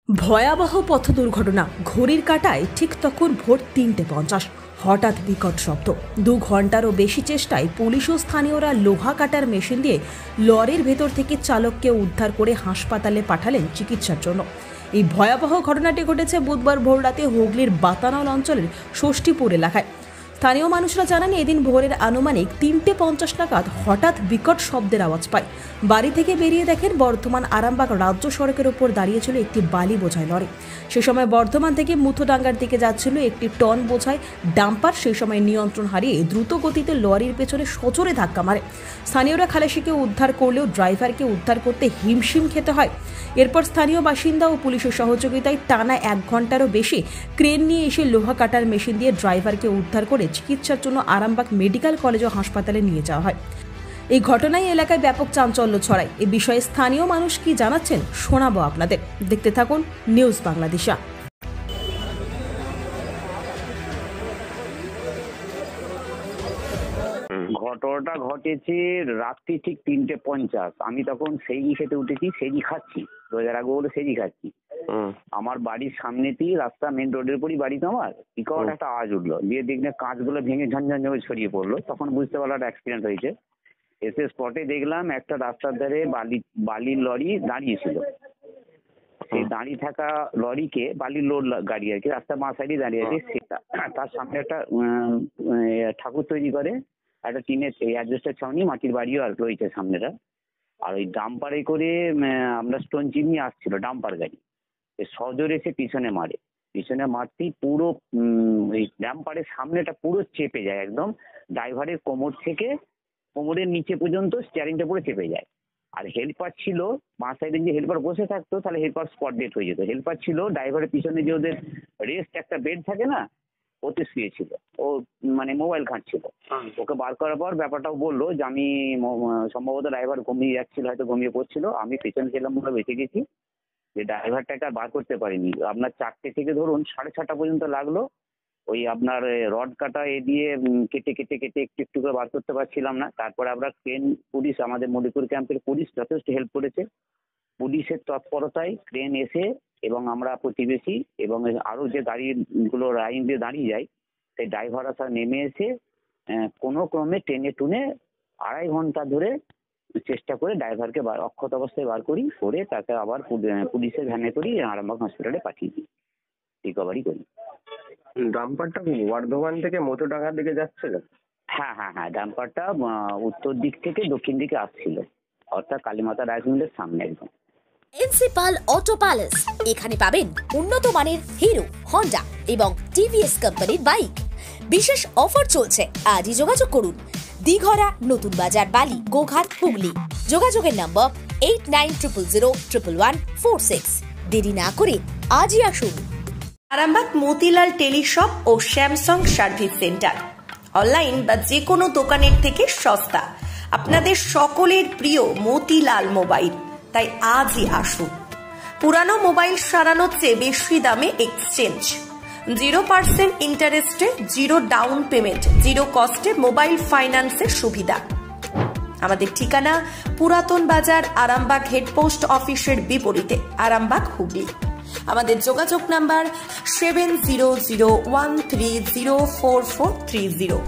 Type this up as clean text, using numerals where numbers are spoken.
ভয়াবহ পথ দুর্ঘটনা। ঘড়ির কাঁটায় ঠিক তখন ভোর ৩:৫০। হঠাৎ বিকট শব্দ। ২ ঘন্টারও বেশি চেষ্টায় পুলিশ ও স্থানীয়রা লোহা কাটার মেশিন দিয়ে লরির ভেতর থেকে চালককে উদ্ধার করে হাসপাতালে পাঠালেন চিকিৎসার জন্য। এই ভয়াবহ ঘটনাটি ঘটেছে বুধবার ভোররাতে হুগলির বাতানল অঞ্চলের ষষ্ঠীপুর এলাকায়। স্থানীয় মানুষরা জানান, এদিন ভোরের আনুমানিক ৩:৫০ নাগাদ হঠাৎ বিকট শব্দের আওয়াজ পায়। বাড়ি থেকে বেরিয়ে দেখেন বর্ধমান আরামবাগ রাজ্য সড়কের ওপর দাঁড়িয়েছিল একটি বালি বোঝাই লরি। সে সময় বর্ধমান থেকে মুথোডাঙ্গার দিকে যাচ্ছিল একটি টন বোঝাই ডাম্পার। সেই সময় নিয়ন্ত্রণ হারিয়ে দ্রুত গতিতে লরির পেছনে সজোরে ধাক্কা মারে। স্থানীয়রা খালাসিকে উদ্ধার করলেও ড্রাইভারকে উদ্ধার করতে হিমশিম খেতে হয়। এরপর স্থানীয় বাসিন্দা ও পুলিশের সহযোগিতায় টানা ১ ঘন্টারও বেশি ক্রেন নিয়ে এসে লোহা কাটার মেশিন দিয়ে ড্রাইভারকে উদ্ধার করে চিকিৎসার জন্য আরামবাগ মেডিকেল কলেজ ও হাসপাতালে নিয়ে যাওয়া হয়। এই ঘটনায় এলাকায় ব্যাপক চাঞ্চল্য ছড়ায়। এ বিষয়ে স্থানীয় মানুষ কি জানাচ্ছেন শোনাবো আপনাদের। দেখতে থাকুন নিউজ বাংলাদেশা। ঘটনাটা ঘটেছে রাত্রি ঠিক ৩:৫০। আমি তখন সেজি খেতে উঠেছি, সেজি খাচ্ছি, রোজার আগে বলে সেজি খাচ্ছি। আমার বাড়ির সামনেতেই রাস্তা, মেন রোডের উপরই বাড়ি তো আমার। বিকট একটা আওয়াজ উঠলো, দিয়ে দেখলে কাঁচগুলো ভেঙে ঝনঝন জমে ছড়িয়ে পড়লো। তখন বুঝতে পারলাম একটা অ্যাক্সিডেন্ট হয়েছে। এসে স্পটে দেখলাম একটা রাস্তার ধারে বালির লরি দাঁড়িয়েছিল। সেই দাঁড়িয়ে থাকা লরিকে, বালির লোড গাড়ি আর কি, রাস্তার বাঁ সাইডে দাঁড়িয়ে আছে, সেটা তার সামনে একটা ঠাকুর তৈরি করে, একটা টিনের অ্যাডজাস্টার ছাউনি, মাটির বাড়িও আর রয়েছে সামনেটা। আর ওই ডাম্পারে করে আমরা স্টোন চিমনি আসছিল ডাম্পার গাড়ি, সজোরে এসে পিছনে মারে। পিছনে মারতেই পুরো ওই ডাম্পারের সামনেটা পুরো চেপে যায়, একদম ড্রাইভারের কোমর থেকে কোমরের নিচে পর্যন্ত স্টিয়ারিংটা পুরো চেপে যায়। আর হেল্পার ছিল বাঁ সাইডে, যে হেল্পার বসে থাকতো তাহলে হেল্পার স্পট ডেট হয়ে যেত। হেল্পার ছিল ড্রাইভারের পিছনে, যে ওদের রেস্ট একটা বেড থাকে না, ওতে শুয়েছিল। ও মানে মোবাইল ঘাঁটছিল। ওকে বার করার পর ব্যাপারটাও বললো যে আমি সম্ভবত ড্রাইভার ঘুমিয়ে যাচ্ছিল, হয়তো ঘুমিয়ে পড়ছিল, আমি পেছনে ছিলাম বলে বেঁচে গেছি। যে ড্রাইভারটাকে আর বার করতে পারিনি। আপনার 4টে থেকে ধরুন 6:30 পর্যন্ত লাগলো। ওই আপনার রড কাটা এ দিয়ে কেটে কেটে কেটে একটু একটু করে বার করতে পারছিলাম না। তারপরে আমরা ক্রেন, পুলিশ, আমাদের মধুপুর ক্যাম্পের পুলিশ যথেষ্ট হেল্প করেছে। পুলিশের তৎপরতায় ক্রেন এসে এবং আমরা প্রতিবেশী এবং আরও যে গাড়িগুলো লাইন দিয়ে দাঁড়িয়ে যায়, সেই ড্রাইভাররা সব নেমে এসে কোনো ক্রমে টেনে টুনে 2.5 ঘন্টা ধরে চেষ্টা করে ড্রাইভারকে অক্ষত অবস্থায় বার করে তাকে আবার পুলিশের ভ্যানে করি আরামবাগ হসপিটালে পাঠিয়ে দিই, রিকভারি করি। ডাম্পারটা বর্ধমান থেকে মুথোডাঙ্গার দিকে যাচ্ছিল? হ্যাঁ, ডাম্পারটা উত্তর দিক থেকে দক্ষিণ দিকে আসছিল, অর্থাৎ কালীমাতা রাইস মিলের সামনে একদম। প্রিন্সিপাল অটো প্যালেস, এখানে পাবেন উন্নত মানের হিরো, হন্ডা এবং টিভিএস কোম্পানির বাইক। বিশেষ অফার চলছে, আজই যোগাযোগ করুন। দিঘরা, নতুন বাজার, বালি, গোঘাট, হুগলি। যোগাযোগের নম্বর 8900011146। দেরি না করে আজই আসুন। আরামবাগ মতিলাল টেলিশপ ও স্যামসাং সার্ভিস সেন্টার, অনলাইন বা যে কোনো দোকানের থেকে সস্তা। আপনাদের সকলের প্রিয় মতিলাল মোবাইল, তাই আজই আসুন। পুরানো মোবাইল সারানোর চেয়ে বেশি দামে এক্সচেঞ্জ, 0% ইন্টারেস্টে, 0 ডাউন পেমেন্ট, 0 কস্টে মোবাইল ফাইন্যান্সের সুবিধা। আমাদের ঠিকানা পুরাতন বাজার, আরামবাগ হেডপোস্ট অফিসের বিপরীতে, আরামবাগ, হুগলি। আমাদের যোগাযোগ নাম্বার 7001304430।